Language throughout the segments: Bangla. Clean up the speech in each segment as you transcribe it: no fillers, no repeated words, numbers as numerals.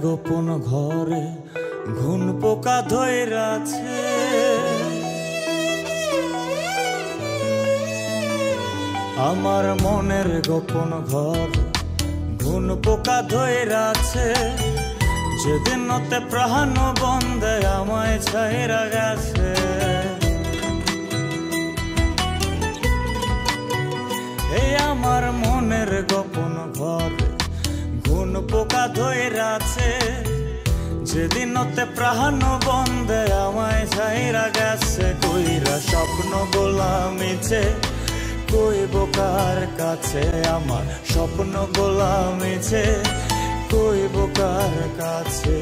গোপন ঘরে ঘুন পোকা ধইরাছে। আমার মনের গোপন ঘর ঘুন পোকা ধইরাছে। যেদিন নতে প্রাণ বন্ধে আমায় ছাইরা গেছে। এই আমার মনের গোপন ঘর ঘুন পোকা ধইরাছে। যেদিন নতে প্রাণ বন্ধে আমায় ছাইরা গেছে। কইরা স্বপ্ন গোলামিছে কইব কার কাছে। আমার স্বপ্ন গোলামিছে কইব কার কাছে।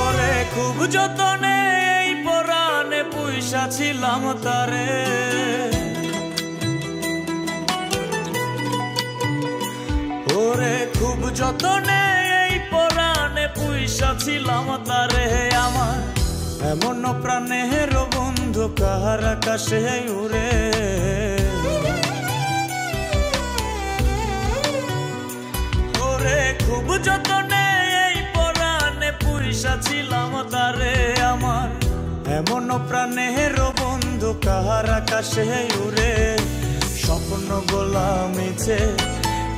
ওরে খুব যতনে এই পরাণে পুইসা ছিলাম তারে। ওরে খুব যতনে এই পরাণে পুইসা ছিলাম তারে। আমার এমন প্রাণের বন্ধু কার আকাশে উড়ে। ওরে খুব যতনে এই পরাণে পুইসা ছিলাম তারে। আমার এমন প্রাণের বন্ধু কার আকাশে উড়ে। স্বপ্ন গোলামিছে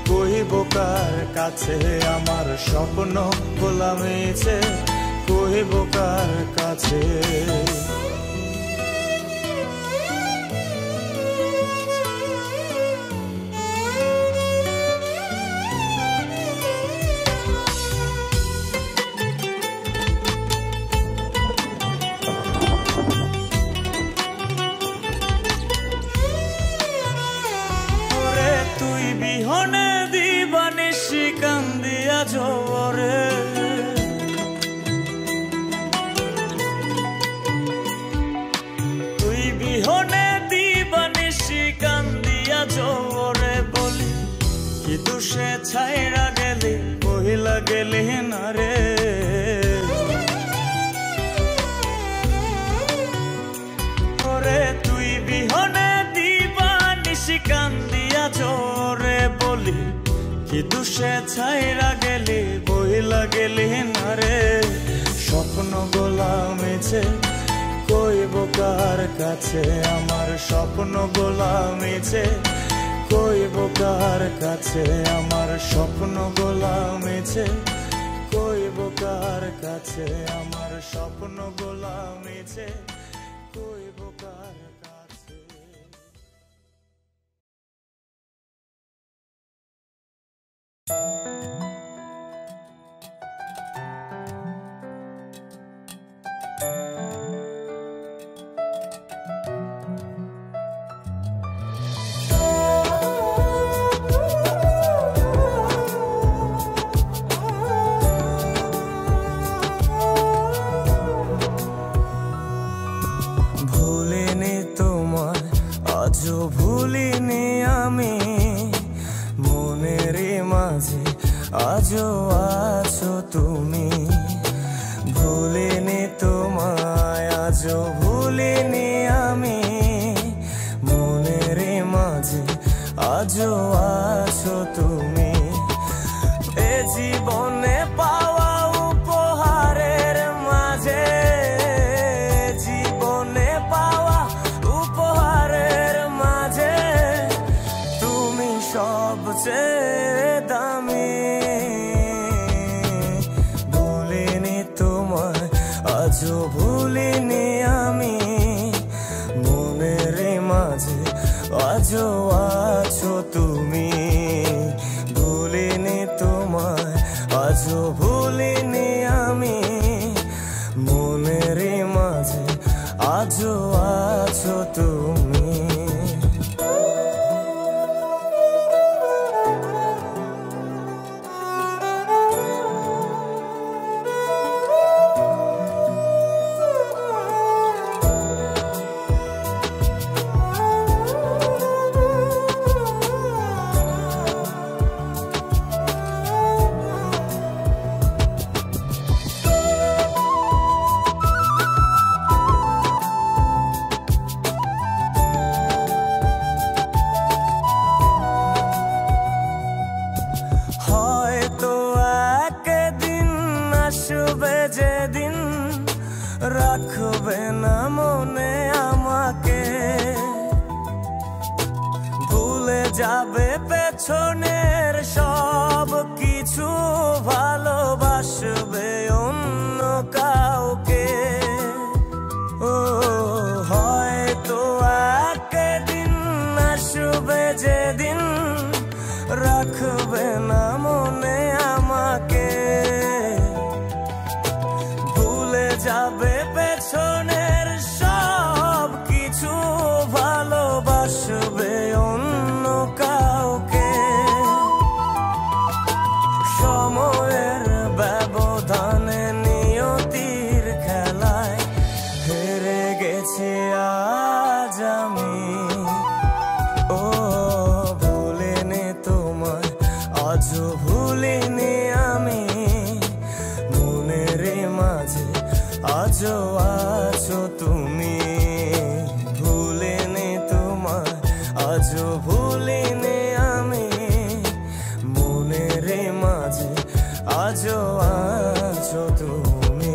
কইব কার কাছে। আমার স্বপ্ন গোলামিছে কইব কার কাছে। তুই বিহনে দিবানিশি কান্দিয়া জোরে। তুই বিহনে দিবানিশি কান্দিয়া জোরে। বলি কি দুষে ছাইরা গেলি কহিলা গেলি না রে। ওরে তুই বিহনে দিবানিশি কান্দিয়া জোরে। বলি কি দুষে ছাইরা গেলি বইলা গেলি না রে। স্বপ্ন গোলামিছে কইব কার কাছে। আমার স্বপ্ন গোলামিছে কইব কার কাছে। আমার স্বপ্ন গোলামিছে কইব কার কাছে। আমার স্বপ্ন গোলামিছে কইব কার কাছে। ভুলিনি তোমায় আজও ভুলিনি আমি। মনের মাঝে আজও আছো তুমি। ভুলিনি তোমায় আজও ভুলিনি আমি। মনের মাঝে আজও আছো তুমি। এ জীবনে পাওয়া উপহারের মাঝে। জীবনে পাওয়া উপহারের মাঝে তুমি সবচেয়ে দামি। ভুলিনি তোমায় আজও ভুলিনি আমি। মনের মাঝে আজও আছো তুমি। ভুলিনি তোমায় আজও ভুলিনি আমি। মনের মাঝে আজও আছো তুমি। পেছনের সব কিছু ভালোবাসবে অন্য কাউকে। ও হয়তো একদিন আসবে যেদিন রাখবে না মনে আমাকে, ভুলে যাবে পেছনের সব কিছু ভালোবাসবে অন্য কাউকে। সময়ের ব্যবধানে নিয়তির খেলায় হেরে গেছি আজ আমি। ও ভুলিনি তোমায়, আজও ভুলিনি আমি, মনের মাঝে আজও আছো তুমি। ভুলিনি তোমায়, আজও ভুলিনি আমি, মনের মাঝে আজও আছো তুমি।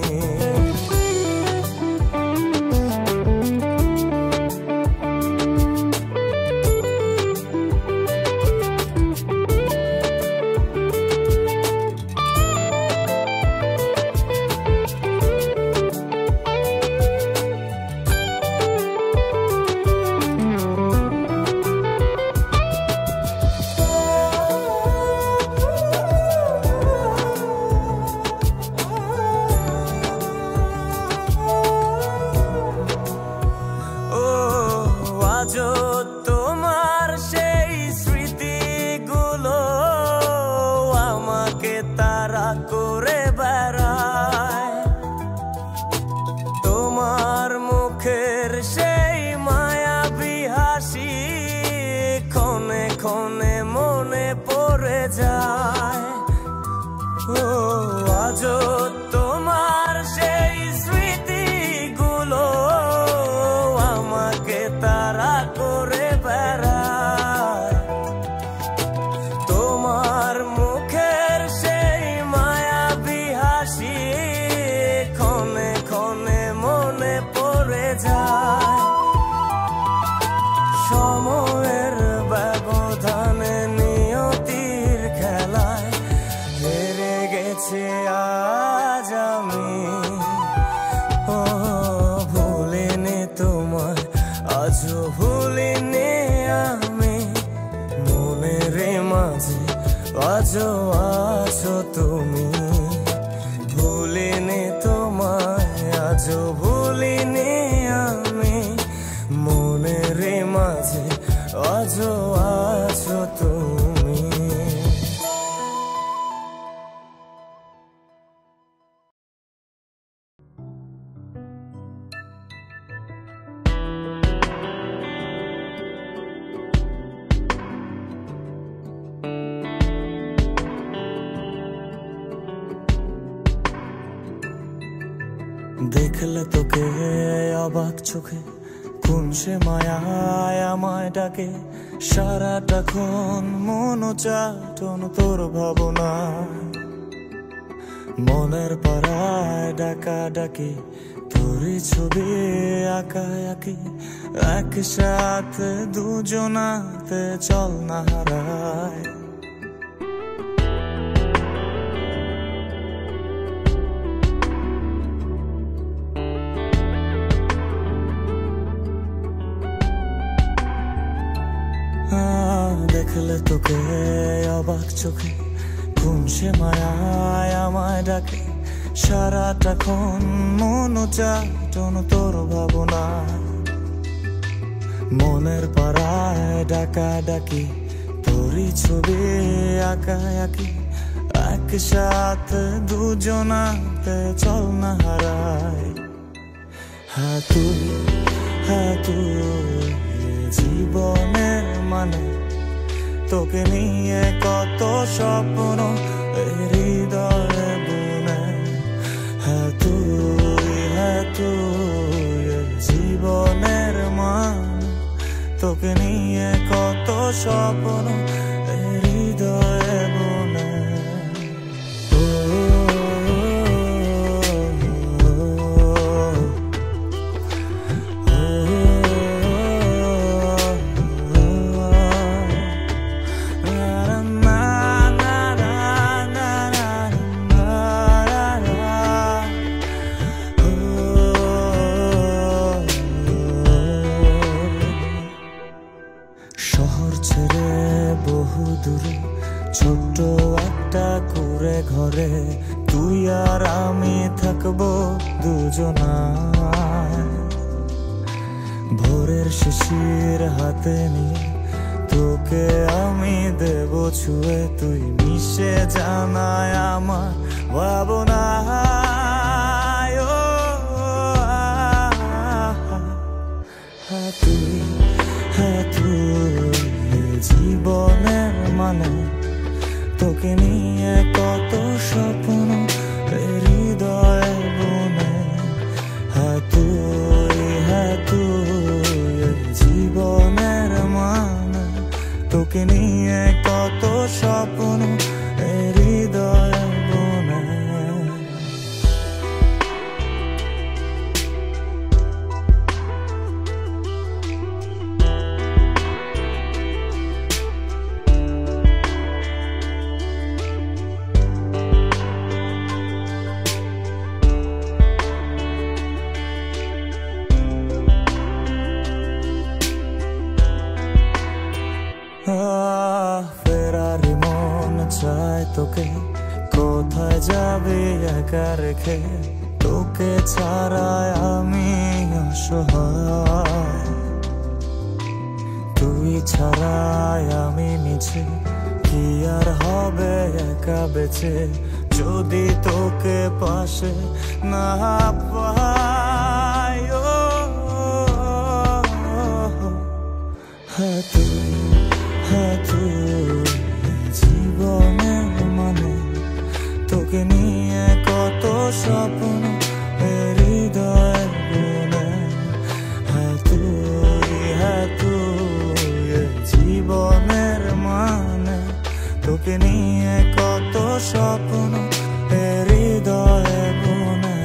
আজও তোমার সেই স্মৃতিগুলো আমাকে তাড়া করে বেড়ায়। তোমার মুখের সেই মায়াবী হাসি ক্ষণে ক্ষণে মনে পড়ে যায়। ও আজও তোমার সেই স্মৃতিগুলো আমাকে তাড়া করে বেড়ায়। তোমার মুখের সেই মায়াবী হাসি ক্ষণে ক্ষণে মনে পড়ে যায়। সময়ের ব্যবধানে নিয়তির খেলায় হেরে গেছি আজ আমি। ও ভুলিনি তোমায়, আজও ভুলিনি আমি, মনের মাঝে আজও আছো তুমি। ভুলিনি তোমায়, আজও ভুলিনি আমি, মনের মাঝে আজও আছো তুমি। দেখলে তোকে অবাক চোখে কোন সে মায়ায় আমায় ডাকে, সারাটাক্ষণ মন চাটন তোর ভাবনা। মনের পাড়ায় ডাকা ডাকি তোরই ছবি আঁকা আঁকি, একসাথে দুজনাতে চল না হারায়। দেখলে তোকে অবাক চোখে কোন সে মায়ায় আমায় ডাকে, সারাটাক্ষণ মন চাটন তোর ভাবনা। মনের পাড়ায় ডাকা ডাকি তোরই ছবি আঁকা আঁকি, একসাথে দুজনাতে চল না হারায়। হ্যাঁ তুই জীবনের মানে, তোকে নিয়ে কত স্বপ্ন হৃদয়ে বুনে। হ্যাঁ তুই জীবনের মানে, তোকে নিয়ে কত স্বপ্ন হৃদয়ে বুনে। মিলে তুই আর আমি থাকবো দুজনায়। ভোরের শিশির হাতে নিয়ে তোকে আমি দেব ছুঁয়ে, তুই মিশে জানায় আমার ভাবনায়। তুই জীবনের মানে, তোকে নিয়ে কত স্বপ্ন হৃদয়ে বুনে। তুই জীবনের মানে, তোকে নিয়ে কত স্বপ্ন হৃদয়ে বুনে। ফেরারি মন চায় তোকে, কোথায় যাবে একা রেখে, তোকে ছাড়ায় আমি অসহায়। তুই ছাড়ায় আমি মিছে, কি আর হবে একা বেঁচে, যদি তোকে পাশে না পাই। তুই জীবনের মানে, তোকে নিয়ে কত স্বপ্ন হৃদয় বুনে। তুই জীবনের মানে, তোকে নিয়ে কত স্বপ্ন হৃদয় বুনে।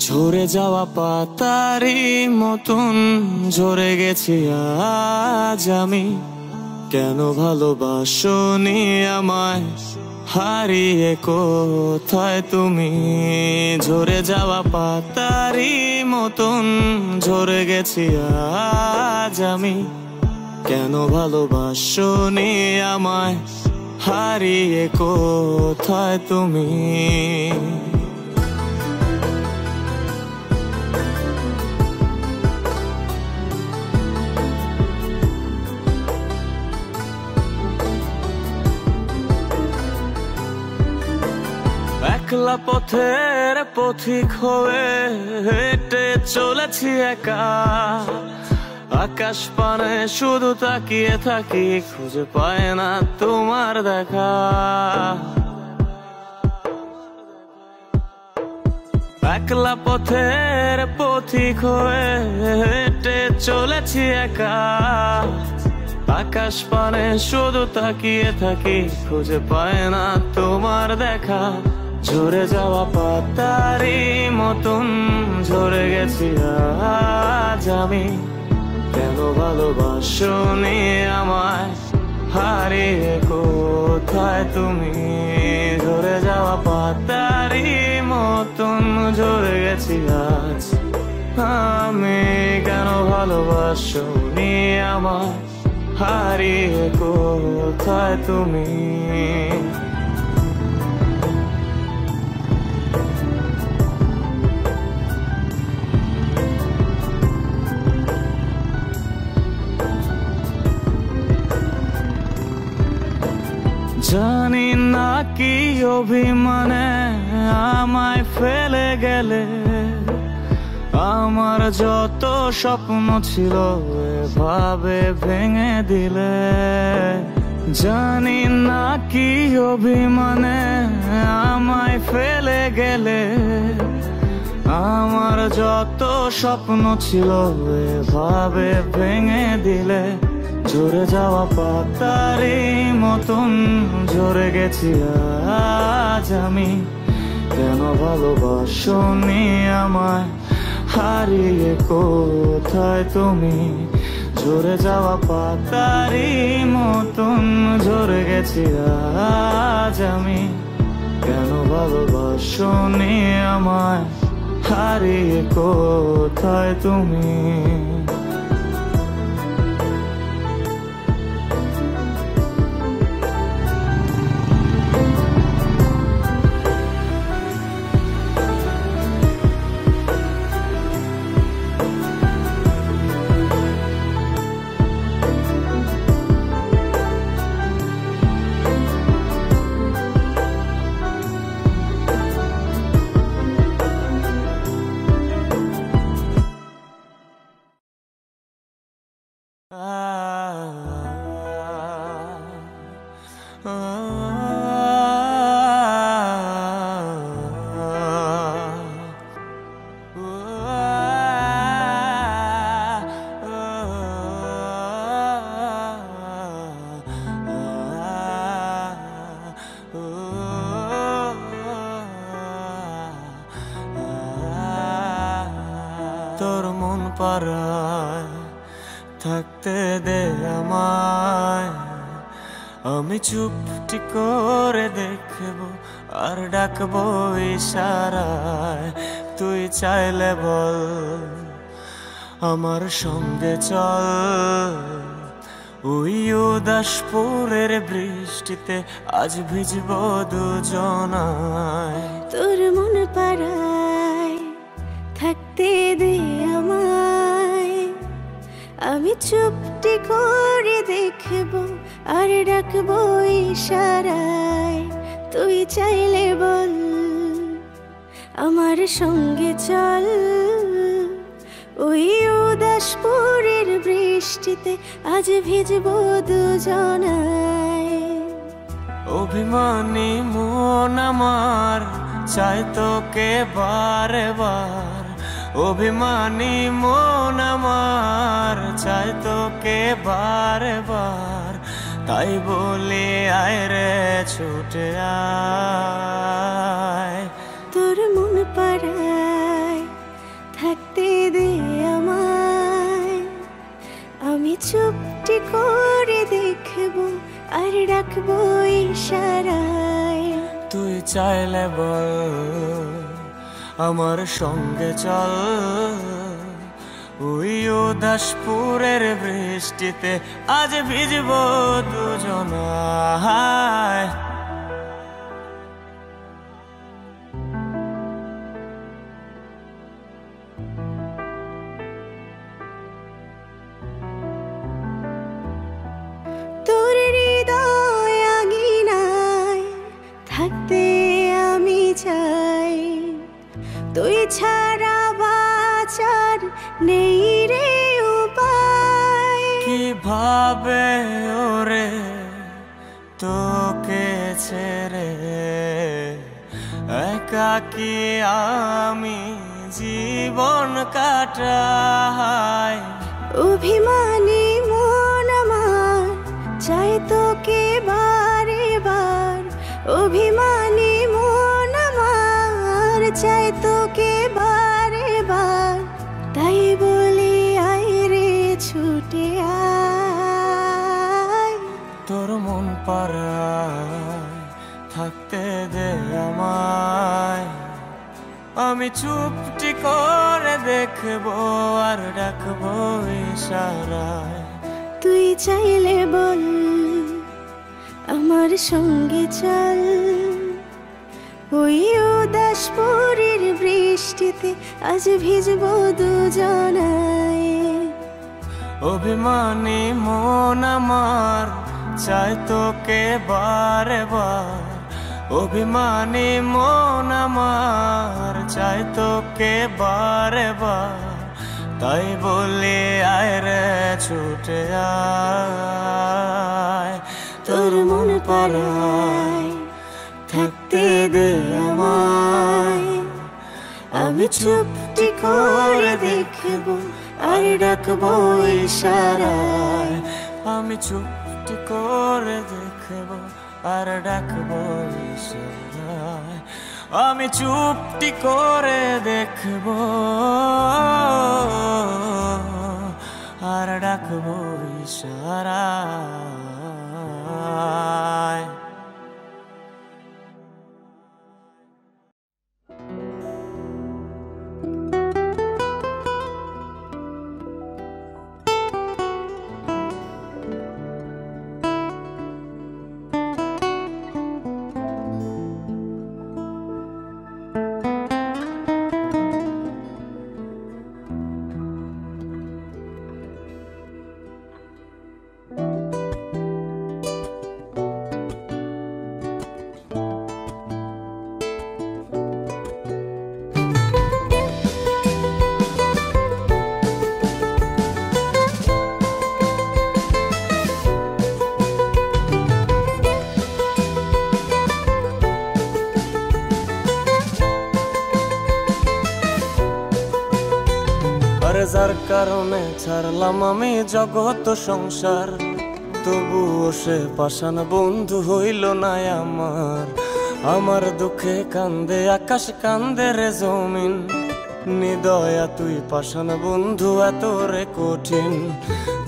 ঝরে যাওয়া পাতারি মতন ঝরে গেছি আজ আমি, কেন ভালোবাসোনি আমায়, হারিয়ে কোথায় তুমি। ঝরে যাওয়া পাতারি মতন ঝরে গেছি আজ আমি, কেন ভালোবাসোনি আমায়, হারিয়ে কোথায় তুমি। একলা পথের পথিক হয়ে হেঁটে চলেছি একা, আকাশ পানে শুধু তাকিয়ে থাকি, খুঁজে পায় না তোমার দেখা। একলা পথের পথিক হয়ে হেঁটে চলেছি একা, আকাশ পানে শুধু তাকিয়ে থাকি, খুঁজে পায় না তোমার দেখা। ঝরে যাওয়া পাতারি মতন ঝরে গেছি আজ আমি, কেন ভালোবাসোনি আমায়, হারিয়ে কোথায় তুমি। ঝরে যাওয়া পাতারি মতন ঝরে গেছি আজ আমি, কেন ভালোবাসোনি আমায়, হারিয়ে কোথায় তুমি। জানি না কি অভিমানে আমায় ফেলে গেলে, আমার যত স্বপ্ন ছিল এভাবে ভেঙে দিলে। জানি না কি অভিমানে আমায় ফেলে গেলে, আমার যত স্বপ্ন ছিল এভাবে ভেঙে দিলে। ঝরে যাওয়া পাতারি মতন ঝরে গেছি আজ আমি, কেন ভালোবাসোনি আমায়, হারিয়ে কোথায় তুমি, ঝরে যাওয়া পাতারি মতন ঝরে গেছি আজ আমি। কেন ভালোবাসোনি আমায়, হারিয়ে কোথায় তুমি। তোর মন পাড়ায় থাকতে দে আমায়, আমি চুপটি করে দেখবো আর ডাকবো ইশারায়। তুই চাইলে বল আমার সঙ্গে চল, ওই উদাসপুরের বৃষ্টিতে আজ ভিজবো দুজনায়। তোর মন পাড়ায় থাকতে দে আমায়, আমি চুপটি করে দেখবো আর ডাকবো ইশারায়। তুই চাইলে বল আমার সঙ্গে চল, ওই উদাসপুরের বৃষ্টিতে আজ ভিজবো দুজনায়। অভিমানী মন আমার চাই তোকে বারে বার, অভিমানী মন আমার চাই তোকে বারে বার। তাই বলে আয় রে ছুটে আয়। তোর মন পাড়ায় থাকতে দে আমায়, আমি চুপটি করে দেখবো আর ডাকবো ইশারায়। তুই চাইলে বল আমার সঙ্গে চল, ওই উদাসপুরের বৃষ্টিতে আজ ভিজবো দুজনায়। তোর হৃদয় আঙিনায় থাকতে আমি চাই, তুই ছাড়া বাঁচার নেই রে উপায়। কিভাবে ওরে তোকে ছেড়ে একাকী আমি জীবন কাটাই। অভিমানী মন আমার চাই তোকে বারে বার, অভিমানী মন আমার চাই তোকে বারে বার। তাই বলি আয় রে ছুটে আয়। তোর মন পাড়ায় থাকতে দে আমায়, আমি চুপটি করে দেখবো আর ডাকবো ইশারায়। তুই চাইলে বল আমার সঙ্গে চল, ওই উদাসপুরের বৃষ্টিতে আজ ভিজবো দুজনায়। অভিমানী মন আমার চাই তোকে বারে বার, অভিমানী মন আমার চাই তোকে বারে বার। তাই বলে আয় রে ছুটে আয়। তোর মন পাড়ায় থাকতে দে আমায়, আমি চুপটি করে দেখবো আর ডাকবো ইশারায়। আমি চুপটি করে দেখবো আর ডাকবো ইশারায়। আমি চুপটি করে দেখব আর ডাকবো ইশারায়। যার কারণে ছাড়লাম আমি জগৎ সংসার, তবুও সে পাষাণ বন্ধু হইল না আমার। আমার দুঃখে কান্দে আকাশ, কান্দে রে জমিন, নিদয়া তুই পাষাণ বন্ধু এত রে কঠিন।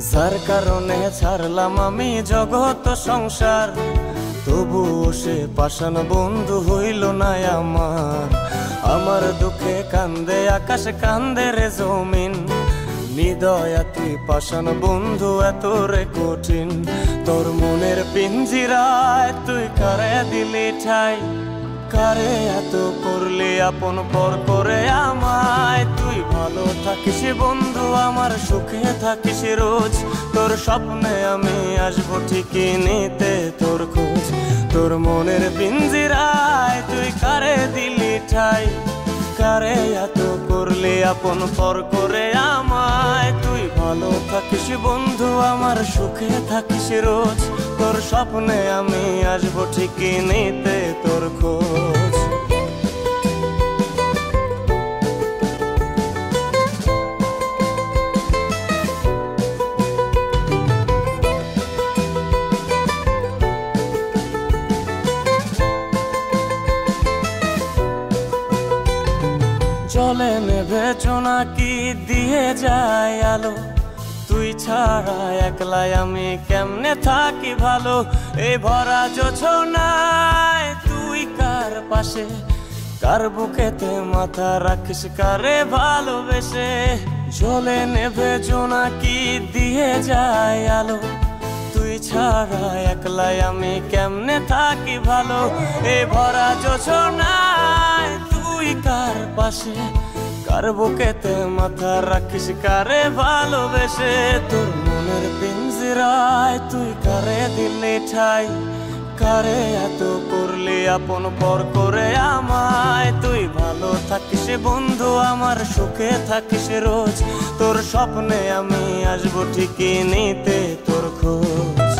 যার কারণে ছাড়লাম আমি জগৎ সংসার, তবুও সে পাষাণ বন্ধু হইল না আমার। আমার দুঃখে কান্দে আকাশ, কান্দে রে জমিন, নিদয়া তুই পাষাণ বন্ধু এত রে কঠিন। তোর মনের পিঞ্জিরায় তুই কারে দিলি ঠাই, কারে এত করলি আপন পর করে আমায়। তুই ভালো থাকিস বন্ধু, আমার সুখে থাকিস রোজ, তোর স্বপ্নে আমি আসবো ঠিকই নিতে তোর খোঁজ। তোর মনের পিঞ্জিরায় তুই কারে দিলি ঠাই, কারে এত করলি আপন পর করে আমায়। তুই ভালো থাকিস বন্ধু, আমার সুখে থাকিস রোজ, তোর স্বপ্নে আমি আসবো ঠিকই নিতে তোর খোঁজ। জলে নেভে জোনাকি দিয়ে যায় আলো, তুই ছাড়া একলাই আমি কেমনে থাকি ভালো। এই ভরা জোছনায় তুই কার পাশে, কার বুকেতে মাথা রাখিস কারে ভালোবেসে। জলে নেভে জোনাকি দিয়ে যায় আলো, তুই ছাড়া একলাই আমি কেমনে থাকি ভালো। এই ভরা জোছনায় তুই কার পাশে, কার বুকেতে মাথা রাখিস কারে ভালোবেসে। তোর মনের পিঞ্জিরায় তুই কারে দিলি ঠাই, কারে এত করলি আপন পর করে আমায়। তুই ভালো থাকিস বন্ধু, আমার সুখে থাকিস রোজ, তোর স্বপ্নে আমি আসবো ঠিকই নিতে তোর খোঁজ।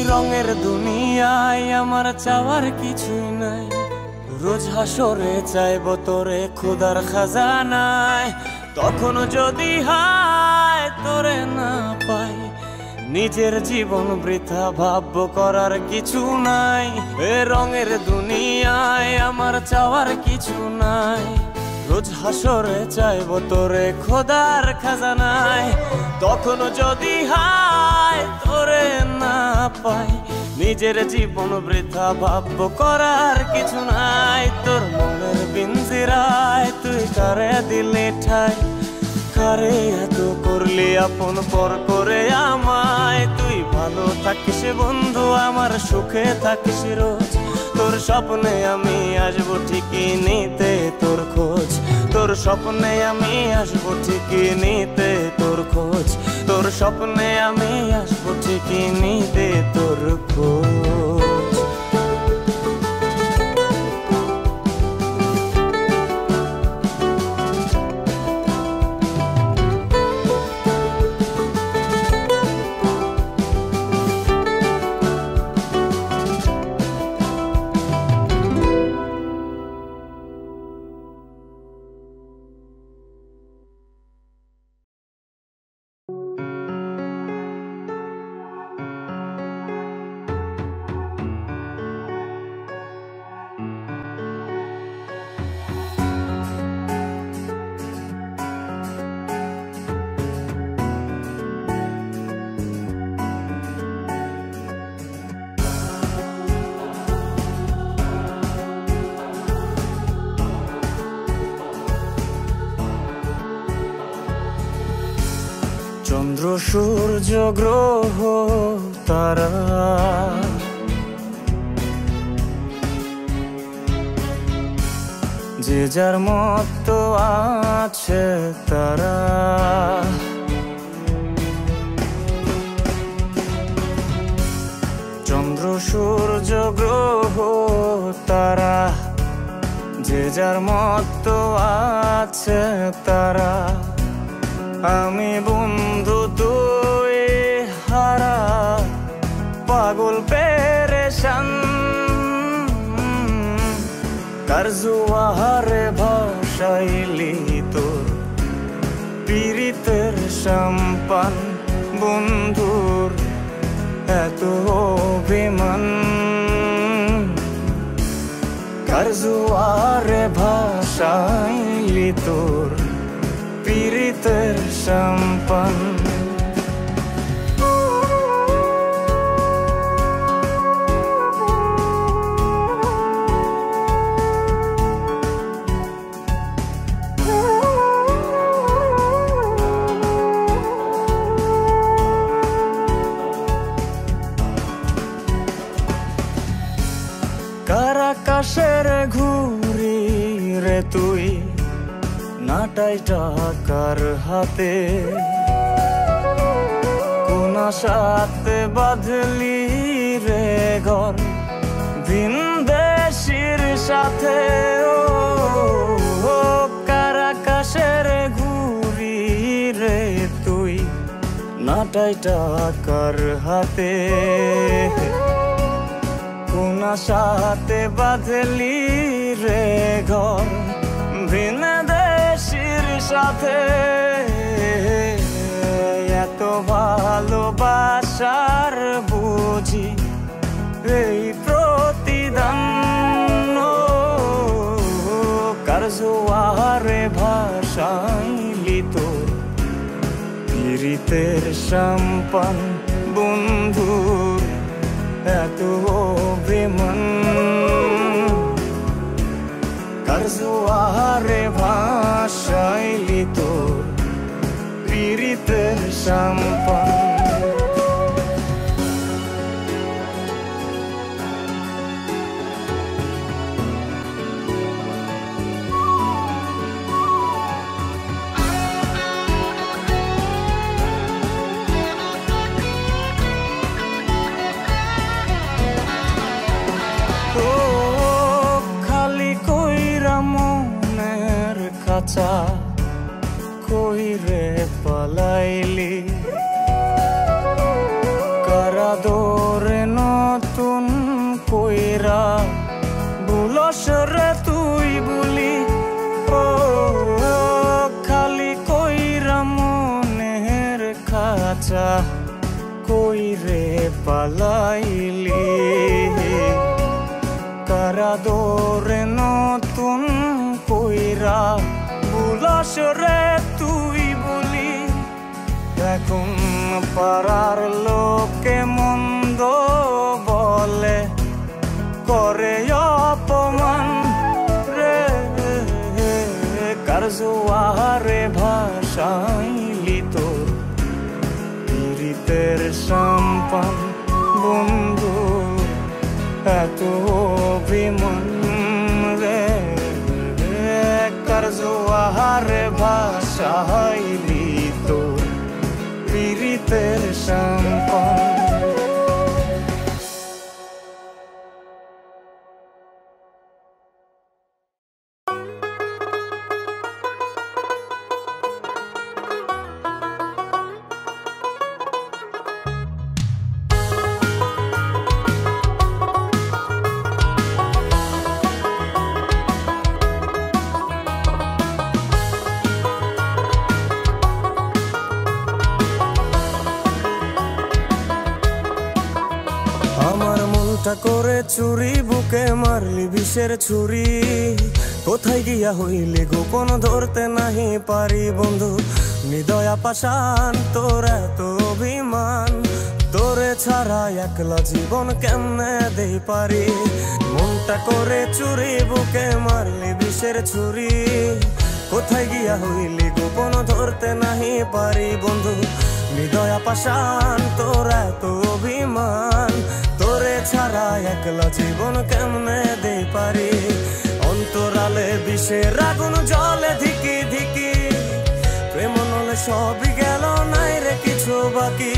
রঙের দুনিয়ায় আমার চাওয়ার কিছুই নাই, রোজ হাসরে চাইব তোরে খোদার খাজানায়। তখন যদি হায় তোরে না পাই, নিজের জীবন বৃথা ভাববো করার কিছু নাই। এ রঙের দুনিয়ায় আমার চাওয়ার কিছু নাই, রোজ হাসরে চাইব তোরে খোদার খাজানায়। তখন যদি হায় তোরে না পাই, নিজের জীবন বৃথা ভাববো করার কিছু নাই। তোর মনের পিঞ্জিরায় তুই কারে দিলি ঠাই, কারে এত করলি আপন পর করে আমায়। তুই ভালো থাকিস বন্ধু, আমার সুখে থাকিস রোজ, তোর স্বপ্নে আমি আসবো ঠিকই নিতে তোর খোঁজ। তোর স্বপ্নে আমি আসবো ঠিকই নিতে তোর খোঁজ, তোর স্বপ্নে আমি আসবো ঠিকই নিতে তোর খোঁজ। সূর্য গ্রহ তারা যে যার মতো আছে তারা চন্দ্র সূর্য গ্রহ তারা যে যার মতো আছে তারা আমি বন্ধু তুই হারা পাগল পেরেশান কার জোয়ারে ভাসাইলি তোর পীড়িতের সম্পান বন্ধুর এত অভিমান কার জোয়ারে ভাসাইলি তোর পীড়িতের সম্পান কার আকাশের ঘুরি রে তুই নাটাই টাকার হাতে কোন আশাতে বাঁধলি রে ঘর ভিনদেশীর সাথে ও কার আকাশের ঘুরি রে তুই নাটাই টাকার হাতে কোন আশাতে বাঁধলি রে ঘর ভিনদেশীর সাথে এত ভালোবাসার বুঝি এই প্রতিদান কার জোয়ারে ভাসাইলি তোর পীড়িতের সম্পান বন্ধুর এত অভিমান কার জোয়ারে ভাসাইলি তোর পীড়িতের সম্পান কইরে পালাইলি কারা দোরে নতুন কইরা বুলস রে তুই বলি ও খালি কইরা মনের খাঁচা কইরে পালাইলি কারা দোরে নতুন কইরা বুলসরে তুই বলি এখন পাড়ার লোকে মন্দ বলে করে অপমান রে কার জোয়ারে ভাসাইলি তোর পীড়িতের সম্পান বন্ধু এত অভিমান রে কার জোয়ারে ভাসাইলি তোর পীড়িতের সম্পান করে চুরি বুকে মারলি বিষের ছুরি কোথায় গিয়া হইলি গোপন ধরতে নাহি পারি বন্ধু নিদয়া পাশান তোর এত অভিমান তোরে ছাড়া একলা জীবন কেমনে দেই পারি মনটা করে চুরি বুকে মারলি বিষের ছুরি কোথায় গিয়া হইলি গোপন ধরতে নাহি পারি বন্ধু হৃদয় পাষাণ তোর এত অভিমান, তোরে ছাড়া একলা জীবন কেমনে দে পারি। অন্তরালে বিষের আগুন জ্বলে ধিকি ধিকি, প্রেম নলে সবই গেল নাই রে কিছু বাকি।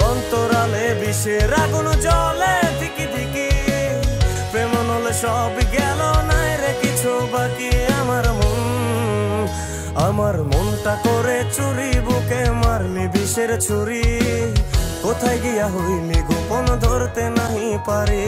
অন্তরালে বিষের আগুন জ্বলে ধিকি ধিকি, প্রেম নলে সবই গেল নাই রে কিছু বাকি। আমার মনটা করে চুরি, বুকে মারলি বিষের ছুরি। কোথায় গিয়া হইলি গোপন ধরতে নাহি পারি।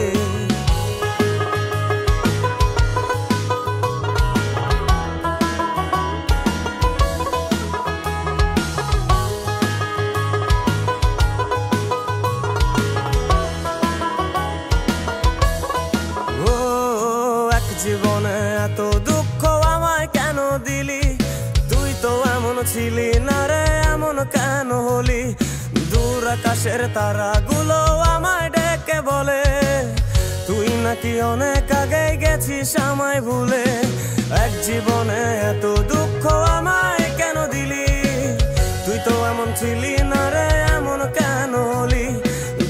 জীবনে এত দুঃখ আমায় কেন দিলি, তুই তো এমন ছিলি না রে, এমন কেন হলি। দূর আকাশের তারাগুলো আমায় ডেকে বলে, তুই নাকি অনেক আগে গেছিস আমায় ভুলে। এক জীবনে এত দুঃখ আমায় কেন দিলি, তুই তো এমন ছিলি না রে, এমন কেন হলি।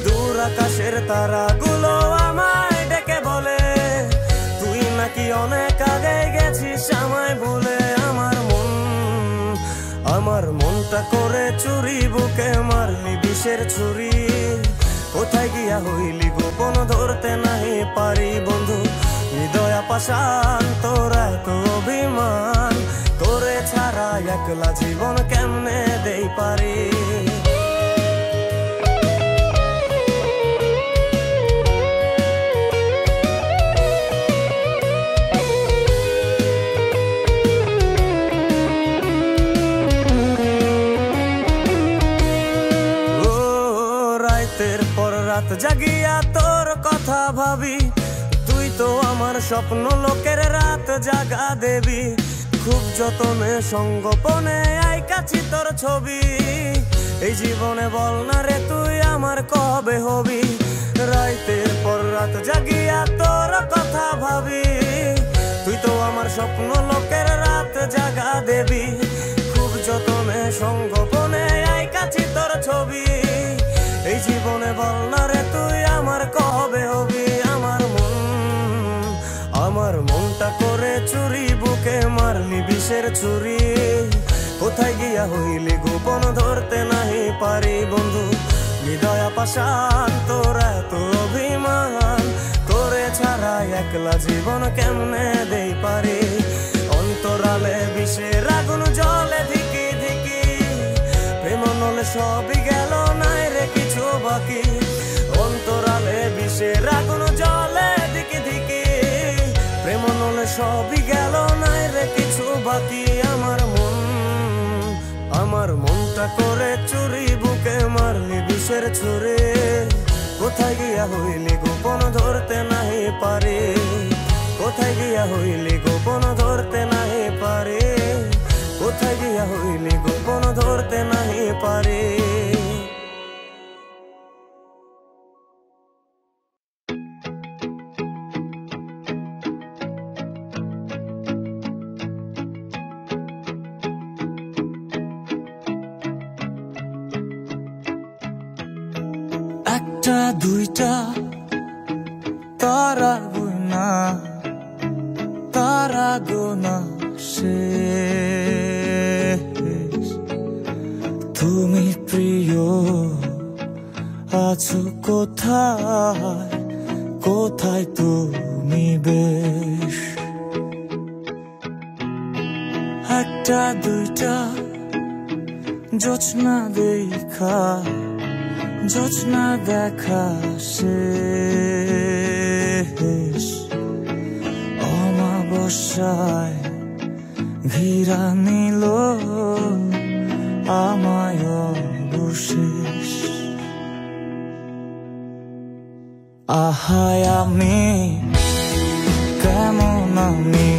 দূর আকাশের তারাগুলো আমায় ডেকে বলে, তুই নাকি অনেক আগে গেছিস আমায় ভুলে। আমার মনটা করে চুরি, বুকে মারলি বিষের ছুরি। কোথায় গিয়া হইলি গোপন ধরতে নাহি পারি। বন্ধু হৃদয় পাষাণ তোর এত অভিমান, তোরে ছাড়া একলা জীবন কেমনে দেই পারি। রাত জাগিয়া তোর কথা ভাবি, তুই তো আমার স্বপ্ন লোকের রাত জাগা দেবী। খুব যতনে সঙ্গোপনে আইকাছি তোর ছবি, এই জীবনে বল না রে তুই আমার কবে হবি। রাতের পর রাত জাগিয়া তোর কথা ভাবি, তুই তো আমার স্বপ্ন লোকের রাত জাগা দেবী। খুব যতনে সঙ্গোপনে আইকাছি তোর ছবি, এই জীবনে বল না রে তুই আমার কবে হবি। আমার মনটা করে চুরি, বুকে মারলি বিষের ছুরি। কোথায় গিয়া হইলি গোপন ধরতে নাহি পারি। বন্ধু হৃদয় পাষাণ তোর এত অভিমান, তোরে ছাড়া একলা জীবন কেমনে দেই পারি। অন্তরালে বিষের আগুন জ্বলে ধিকি ধিকি, প্রেম নলে সবই গেল নাই রে কিছু বাকি। অন্তরালে বিষের আগুন জ্বলে ধিকি ধিকি, প্রেম নলে সবই গেল নাই রে কিছু বাকি। আমার মনটা করে চুরি, বুকে মারলি বিষের ছুরি। কোথায় গিয়া হইলি গোপন ধরতে নাহি পারি। কোথায় গিয়া হইলি গোপন ধরতে নাহি পারি। কোথায় গিয়া হইলি গোপন ধরতে নাহি পারি। একটা দুইটা তারা গোনা, তারা গোনা শেষ। তুমি প্রিয় আছো কোথায়, কোথায় তুমি বেশ। একটা দুইটা জোছনা দেখা, জোছনা দেখা শেষ। অমাবস্যায় ঘিরা নিল আমায় অবশেষ। আহায় আমি কেমন আমি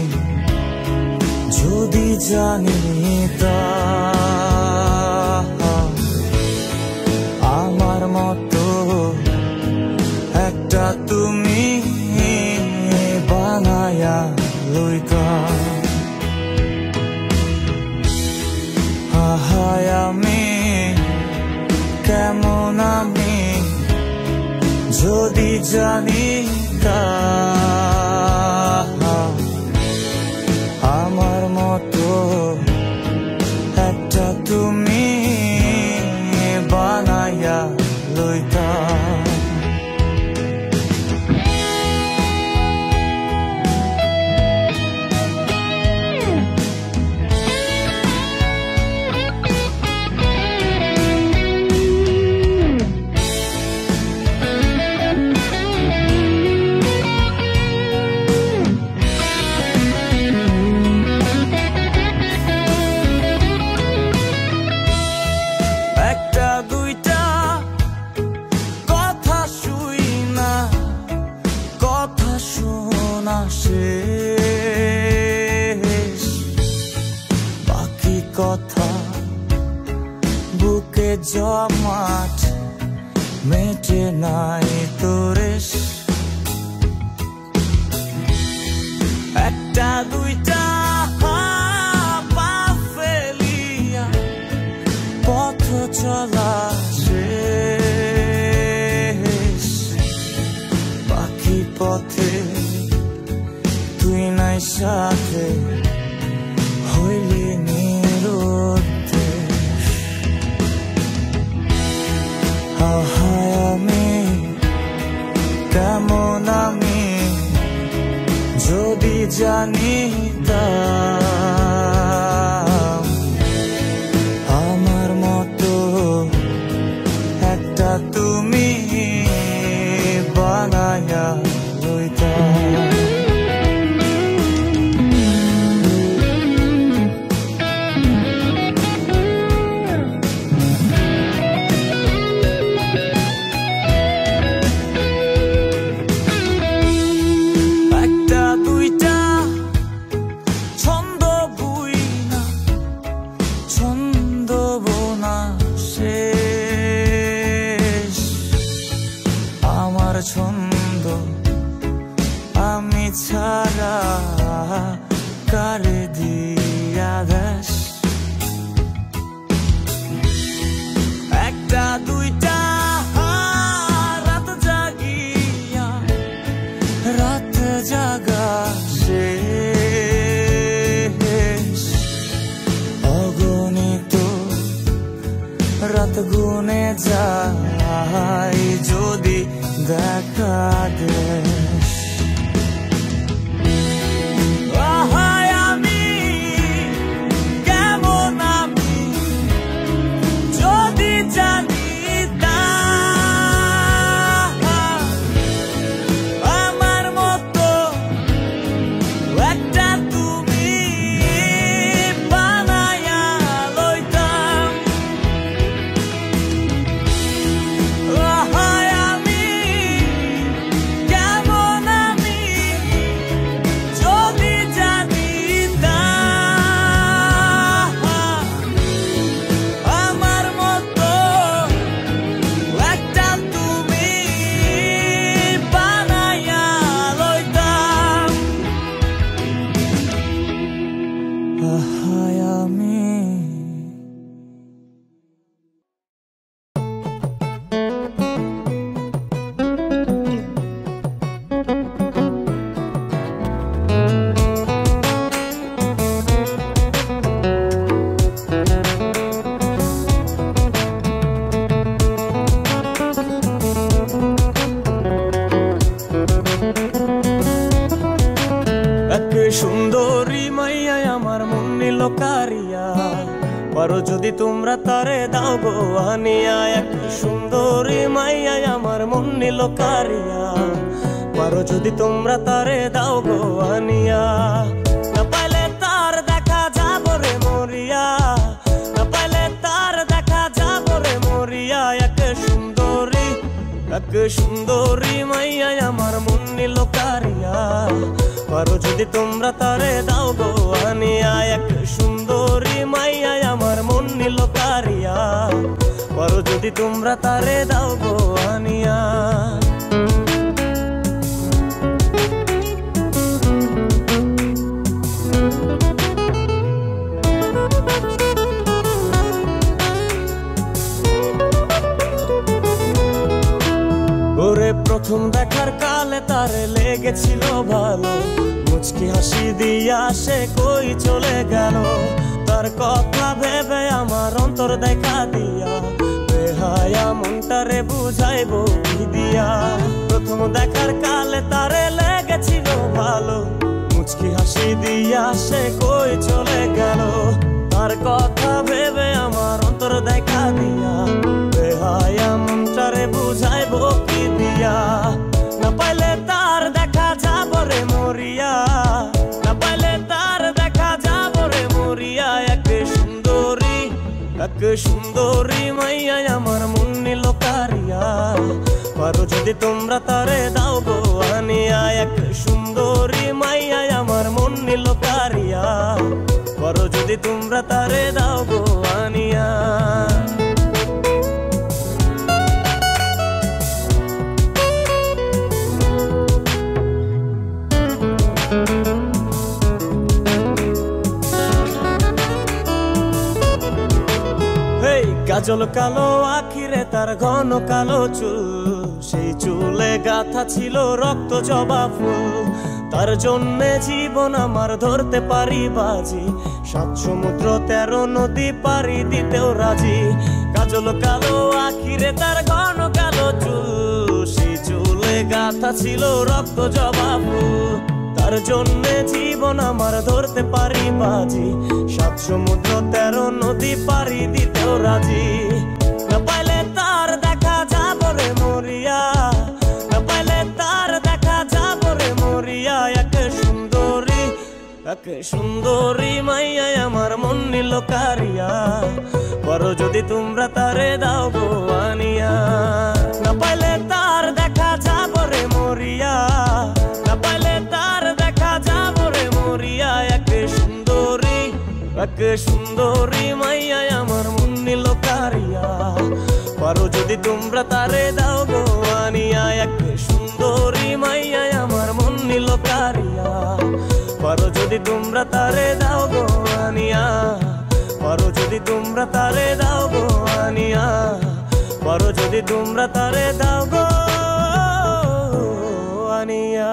যদি জানি তা, আমার মতো একটা তুমি বানায়া লইতা। আহায় আমি যদি জানিতাম আমার মতো একটা তুমি বানাইয়া লইতাম। বাকি কথা বুকে জমাট মেটে নাই তোরেশ। একটা দুইটা পা ফেলিয়া পথ চলা শেষ। বাকি পথে তুই নাই সাথে হইলি নিরুদ্দেশ। হায় আমি কেমন আমি যদি জানিতাম আমার মতো একটা তুমি বানাইয়া লইতাম। ছন্দ আমি ছাড়া কারে দিয়া দেশ। একটা দুইটা রাত জাগিয়া রাত জাগা শেষ। অগণিত রাত গুনে যায় যদি দেখা দেশ। আমি কেমন আমি যদি জানিতাম আমার মতো একটা তুমি বানাইয়া লইতাম। সুন্দরী মাইয়া আমার মন নিল কারিয়া, পারো যদি তোমরা তারে দাও গো আনিয়া। এক সুন্দরী মাইয়া আমার মন নিল কারিয়া, পারো যদি তোমরা তারে দাও গো আনিয়া। না পাইলে তার দেখা যাব রে মরিয়া, না পাইলে তার দেখা যাব রে মরিয়া। এক সুন্দরী মাইয়া আমার মন নিল কারিয়া, পারো যদি তোমরা তারে দাও গো আনিয়া। এক সুন্দরী মাইয়া আমার মন নিল কারিয়া, পারো যদি তোমরা তারে দাও গো আনিয়া। ওরে লেগেছিল ভালো, মুচকি হাসি দিয়া সে কই চলে গেল। তার কথা ভেবে আমার অন্তর দেখা দিয়া, বেহায়া মনটারে বুঝাইবো কি দিয়া। প্রথম দেখার কালে তারে লেগেছিল ভালো, মুচকি হাসি দিয়া সে কই চলে গেল। তার কথা ভেবে আমার অন্তর দেখা দিয়া, বেহায়া মনটারে বুঝাইবো কি দিয়া। না পাইলে তার দেখা যাব রে মরিয়া, না পাইলে তার দেখা যাব রে মরিয়া। এক সুন্দরী মাইয়া আমার মন নিল কারিয়া, পারো যদি তোমরা তারে দাও গো আনিয়া। এক সুন্দরী মাইয়া আমার মন নিল কারিয়া, পারো যদি তোমরা তারে দাও গো আনিয়া। কাজল কালো আখিরে তার ঘন কালো চুল, সেই চুলে গাথা ছিল রক্ত জবা ফুল। তার জন্যে জীবন আমার ধরতে পারি বাজি, ৭ সমুদ্র ১৩ নদী পারি দিতেও রাজি। কাজল কালো আখিরে তার ঘন কালো চুল, সেই চুলে গাথা ছিল রক্ত জবা ফুল। তার জন্যে জীবন আমার ধরতে পারি বাজি, ৭ সমুদ্র ১৩ নদী পারি দিতেও রাজি। না পাইলে তার দেখা যাব রে মরিয়া, না পাইলে তার দেখা যাব রে মরিয়া। এক সুন্দরী মাইয়া আমার মন নিল কারিয়া, পারো যদি তোমরা তারে দাও গো আনিয়া। না পাইলে তার দেখা যাব রে মরিয়া, না পাইলে তার দেখা যাব রে মরিয়া। এক সুন্দরী মাইয়া আমার মন নিল কারিয়া, পারো যদি তোমরা তারে দাও গো আনিয়া। এক সুন্দরী মাইয়া আমার মন নিল কারিয়া, পারো যদি তোমরা তারে দাও গো আনিয়া। পারো যদি তোমরা তারে দাও গো আনিয়া, পারো যদি তোমরা তারে দাও গো আনিয়া।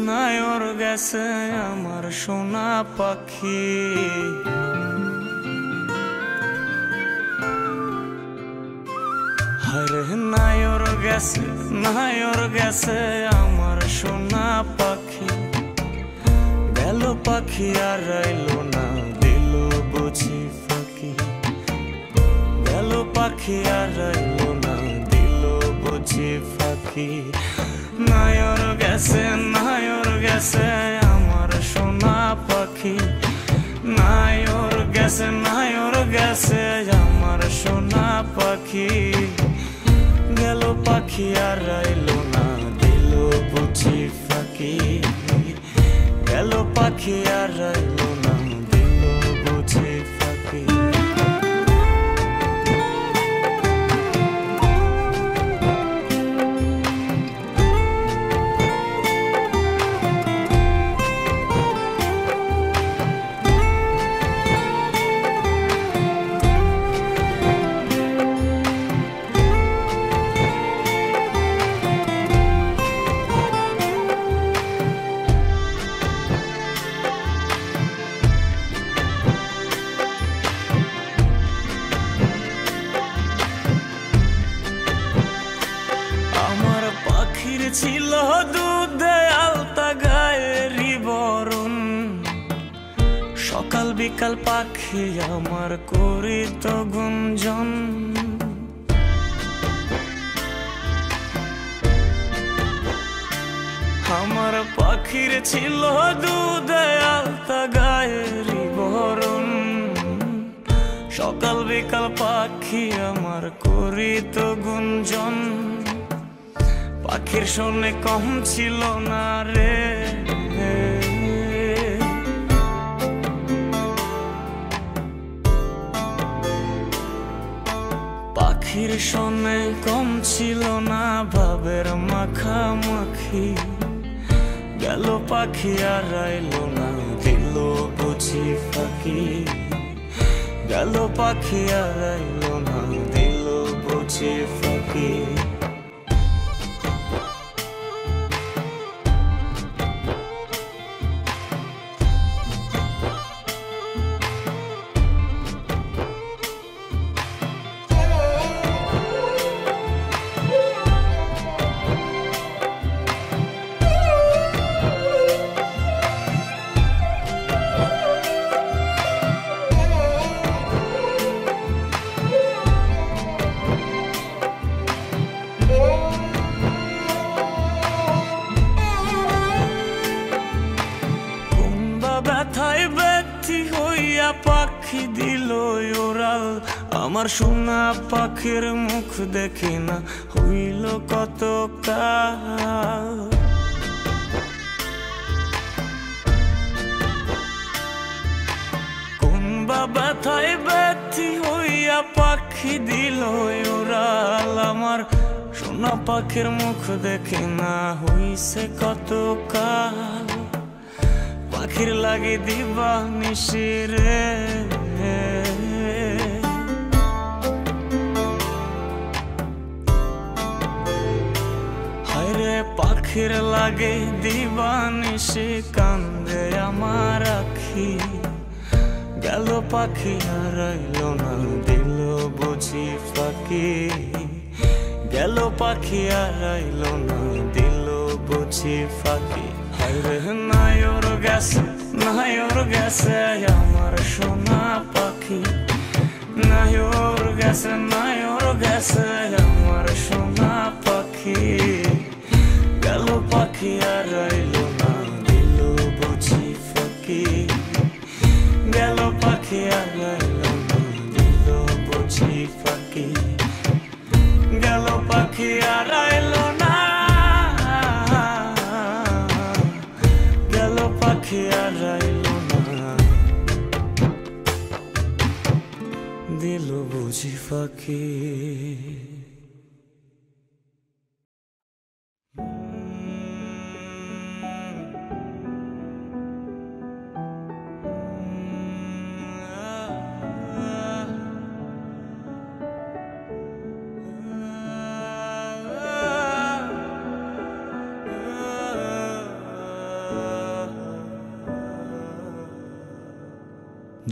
নায়র গেছে আমার সোনা পাখি, হরে নায়র গেছে আমার সোনা পাখি। গেল পাখি আর রইলো না, দিল বুঝি ফাঁকি। গেল পাখি আর রইলো না, দিল বুঝি ফাঁকি। নায়র গেছে আমার সোনা পাখি। নায়র গেছে আমার সোনা পাখি। গেল পাখি আর রইলো না, দিল বুঝি ফাঁকি। গেল পাখি আর রইলো না, দিল বুঝি ফাঁকি। ছিল দুধে আলতা গায়েরি বরণ, সকাল বিকাল পাখি আমার করিত গুঞ্জন। আমার পাখির ছিল দুধে কলিকাল পাখি আমার করি তো গুঞ্জন, পাখির শোনে কম ছিল না রে। পাখির শোনে কম ছিল না ভাবের মাখামাখি, গেল পাখি আর আইলো না দিল বুঝি ফাঁকি, গেল পাখি আর আইলো না দিল বুঝি ফাঁকি। ব্যথায় ব্যথি হইয়া পাখি দিল ওরাল, আমার সোনা পাখির মুখ দেখি না হইল কত কাল। কোন বা ব্যথায় ব্যথি হইয়া পাখি দিল ওরাল, আমার সোনা পাখির মুখ দেখি না হইছে কত কাল। পাখির লাগে দিবা নিশিরে, হায়রে পাখির লাগে দিবা নিশি কান্দে আমার আখি, গেল পাখি হারাইলো না দিল বুঝি ফাঁকি, গেল পাখি হারাইলো না দিল বুঝি ফাঁকি। হায়রে নাই ওর গেছে, নাই ওর গেছে আমার সোনা পাখি, নাই ওর গেছে, নাই ওর গেছে আমার সোনা পাখি, গেল পাখি আর আইলো না দিল বুঝি ফাঁকি, গেল পাখি আর আইলো না দিল বুঝি ফাঁকি, গেল পাখি আর আইলো না, পাখি আর আইলো না দিল বুঝি ফাঁকি।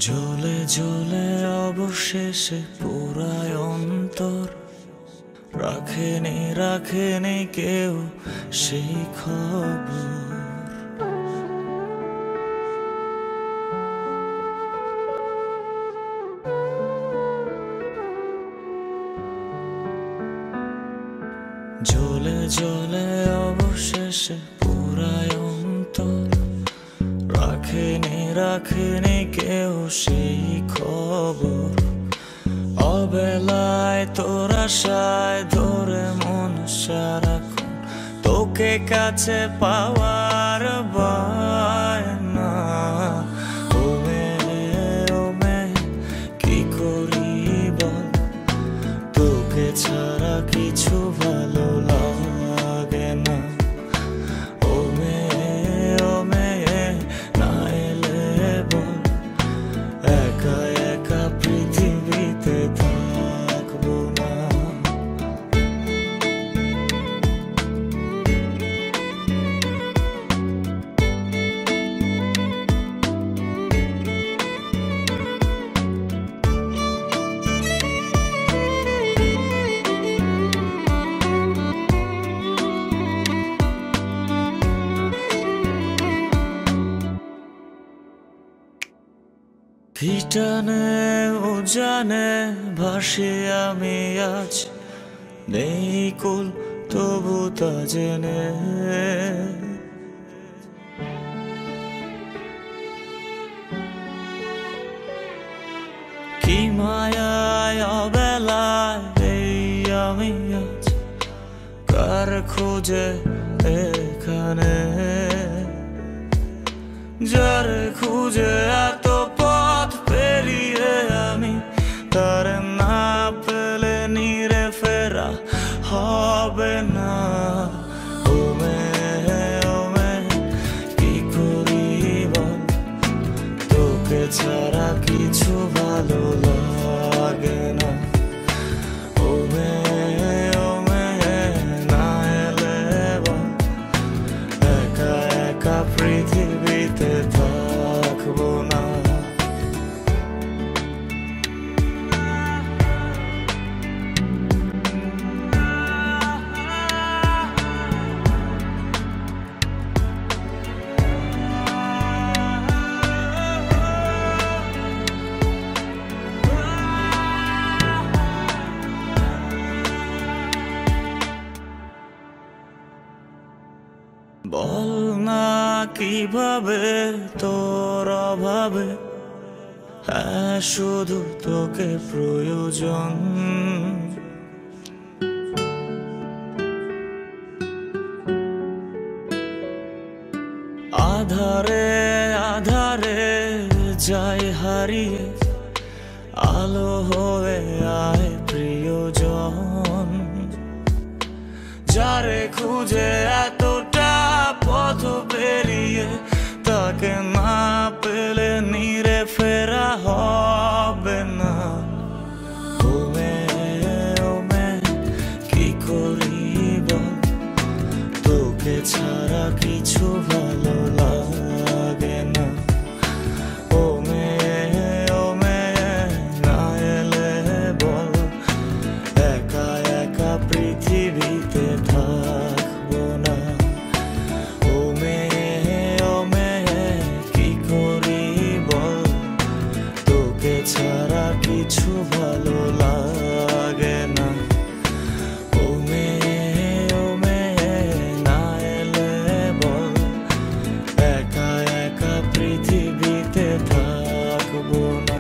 জ্বলে জ্বলে অবশেষে পুরায় অন্তর, রাখেনি রাখেনি কেউ সেই খবর। জ্বলে জ্বলে অবশেষে পুরায় অন্তর, রাখেনি রাখেনি কেউ সেই খবর। অবেলায় তোর আশায় ধরে মন সারাক্ষণ, তোকে কাছে পাওয়ার বায়না। ও মে কি করি বল, তোকে ছাড়া কিছু ভালো লাগে না। ও মে না এলে বল, একা একা পৃথিবীতে থাকবো না। কি টানে উজানে ভাসি আমি আজ, নেই কুল তবু তা জেনে। কি মায়া বেলায় অবেলায় এই আমি আজ কার খোঁজে এখানে, যার খুঁজে এত পথ পেরিয়ে আমি তার না পেলে নিরে ফেরা হবে না। ও মে কি করি বল, তোকে ছাড়া কিছু ভালো লাগে না। ও মে না এলে বল, একা একা পৃথিবীতে থাকবো না। বল না কিভাবে তোর অভাবে হ্যাঁ শুধু তোকে প্রয়োজন। আধারে আধারে যাই হারিয়ে, আলো হয়ে আয় প্রিয়জন। যারে খুঁজে এতটা পথ পেরিয়ে, তাকে না পেলে নিরে ফেরা হবে না। ও মে কি করি বল, তোকে ছাড়া কিছু ভালো লাগে না। ও মে না এলে বল, একা একা পৃথিবীতে থাকবো না। ও মে কি করি বল, তোকে ছাড়া কিছু ভালো লাগে না। ও মে না এলে বল, একা একা পৃথিবীতে থাকবো না।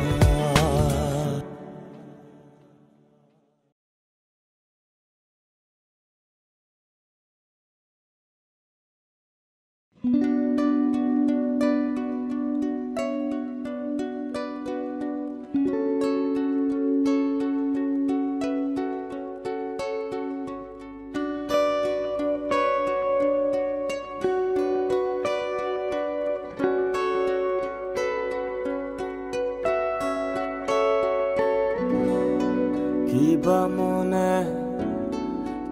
কিবা মনে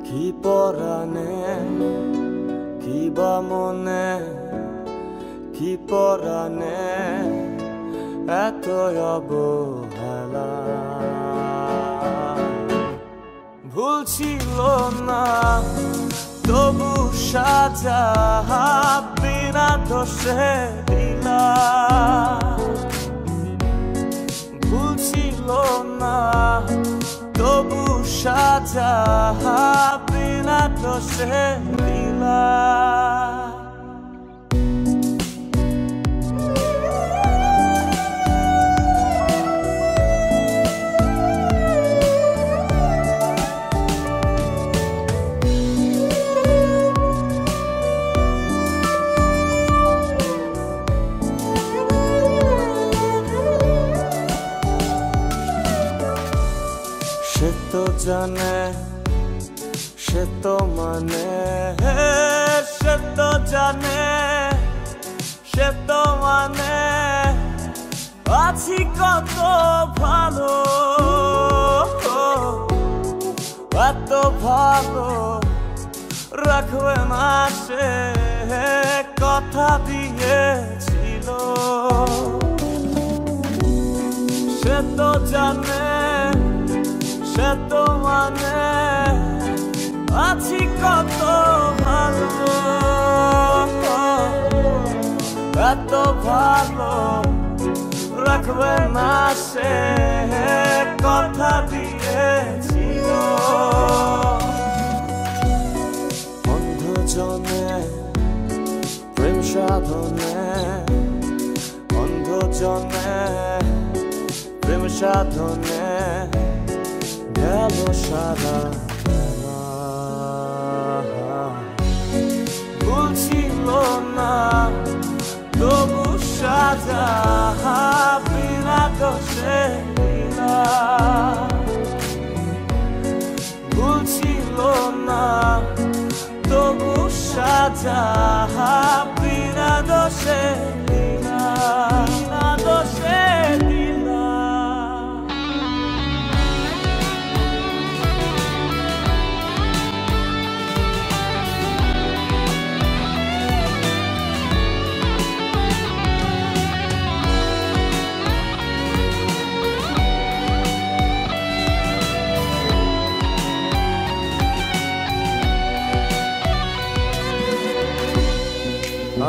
কি পরানে, কিবা মনে কি পরানে এত অবহেলা। ভুল ছিল না তবু সাজা বিনা দোষে দিলা। ভুল ছিল না তবু সাজা বিনা দোষে দিলা। সে তো জানে, সে তো মানে, সে তো জানে, সে তো মানে আছি কত ভালো, এত ভালো রাখবে না সে কথা দিয়েছিল। সে তো জানে, সে তো মানে আছি কত ভালো, এত ভালো রাখবে না সে কথা দিয়েছিল। অন্ধজনে প্রেম সাধনে, অন্ধজনে প্রেম সাধনে গেল সারা বেলা। ভুল ছিল না তবু সাজা বিনা দোষে লীলা। ভুল ছিল না তবু সাজা বিনা দোষে লীলা, বিনা দোষে লীলা।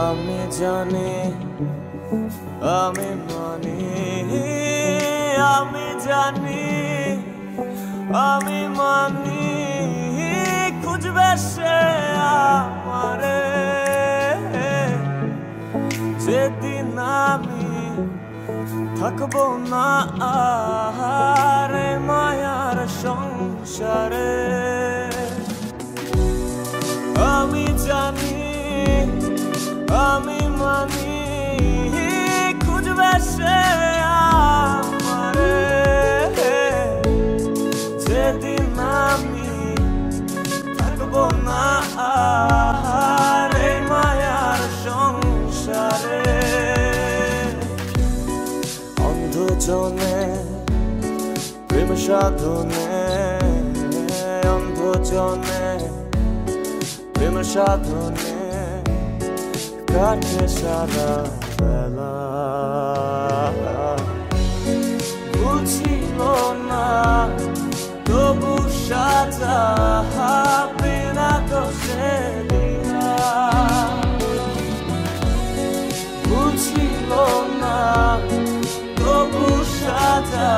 আমি জানি আমি মানি, আমি জানি আমি মানি, খুঁজবে সে আমারে যেদিন আমি থাকবো না আর মায়ার সংসারে। আমি জানি আমি মানি, খুঁজবে সে আমারে যেদিন আমি থাকবো না আর মায়ার সংসারে। অন্ধজনে প্রেম সাধনে, অন্ধজনে প্রেম সাধনে কাটে সারা বেলা। ভুল ছিল না তবু সাজা বিনা দোষে লীলা। ভুল ছিল না তবু সাজা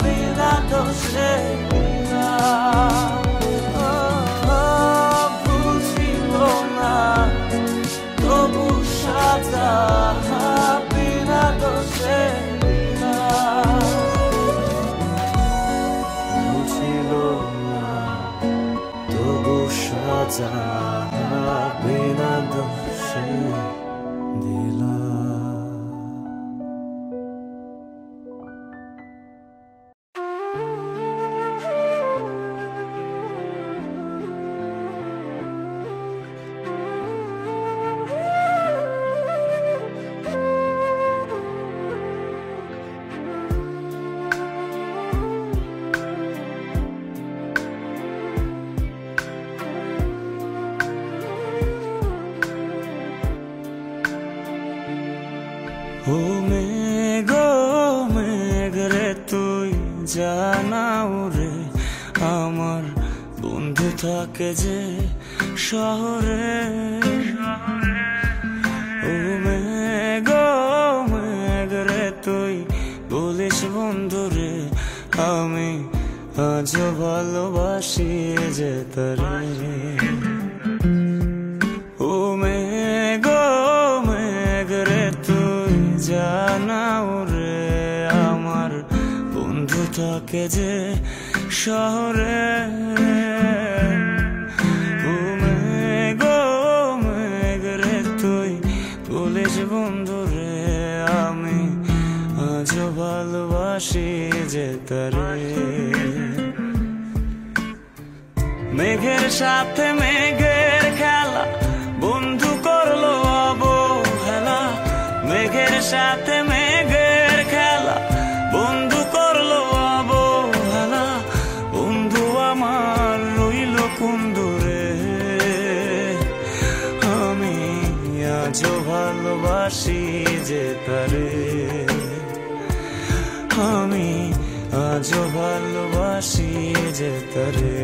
বিনা দোষে লীলা। ভুল ছিল না তবু সাজা বিনা দোষে লীলা। ছিল না তবু সাজা বিনা দোষে লীলা। ও মেঘ মেঘ রে তুই জানাও রে, আমার বন্ধু থাকে যে শহরে। ও মেঘ মেঘ রে তুই বলিস বন্ধু রে, আমি আজও ভালোবাসি যে তারে। ও মেঘ মেঘ রে তুই জানাও রে, আমার বন্ধু থাকে যে শহরে। ও মেঘ মেঘ রে তুই বলিস বন্ধু রে, আমি আজও ভালোবাসি যে তারে। মেঘের সাথে মেঘের খেলা বন্ধু করলো অবহেলা। মেঘের সাথে মেঘের খেলা বন্ধু করলো অবহেলা। বন্ধু আমার রইল কোন দূরে, আমি আজও ভালোবাসি যে তারে। আমি আজও ভালোবাসি যে তারে।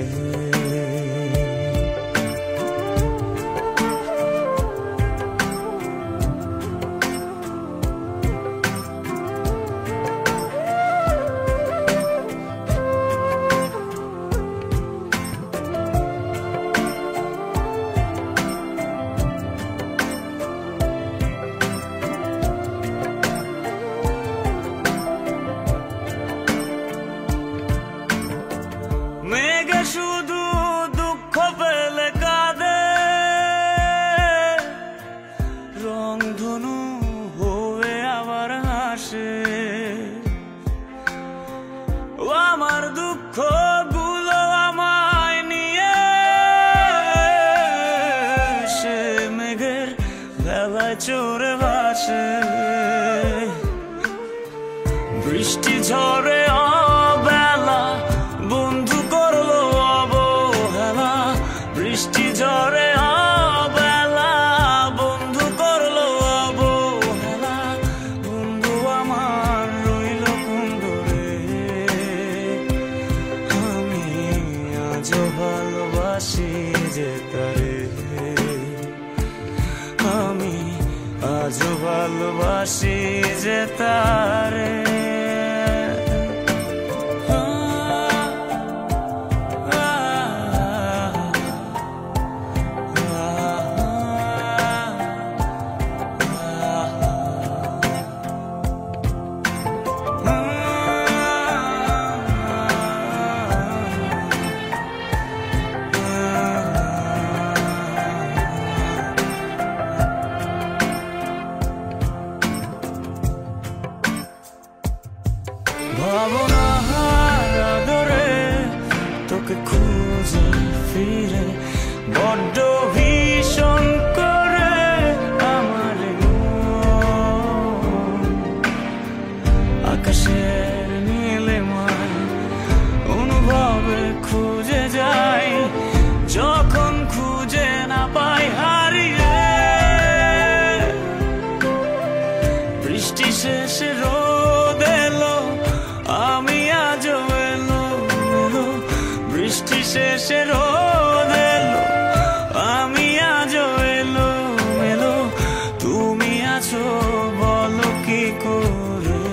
আসে, বৃষ্টি ঝরে অবেলা বন্ধু করলো অবহেলা, বৃষ্টি ঝরে অবেলা বন্ধু করলো অবহেলা, বন্ধু আমার রইল কোন দূরে, আমি আজও ভালোবাসি যে তারে, আমি আজও ভালোবাসি যে তারে। ভাবনার আদরে তোকে খুঁজে ফিরে বড্ড ভীষণ করে আমার আকাশের নীলে মান অনুভবে খুঁজে যাই, যখন খুঁজে না পাই হারিয়ে, বৃষ্টি শেষে রোদ এলো আমি আজও এলো এলো, বৃষ্টি শেষে রোদ এলো আমি আজও এলো এলো, তুমি আছো বলো কি করে,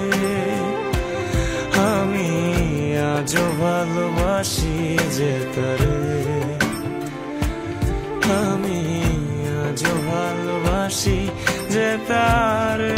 আমি আজও ভালোবাসি যে তারে, আমি আজও ভালোবাসি যে তারে।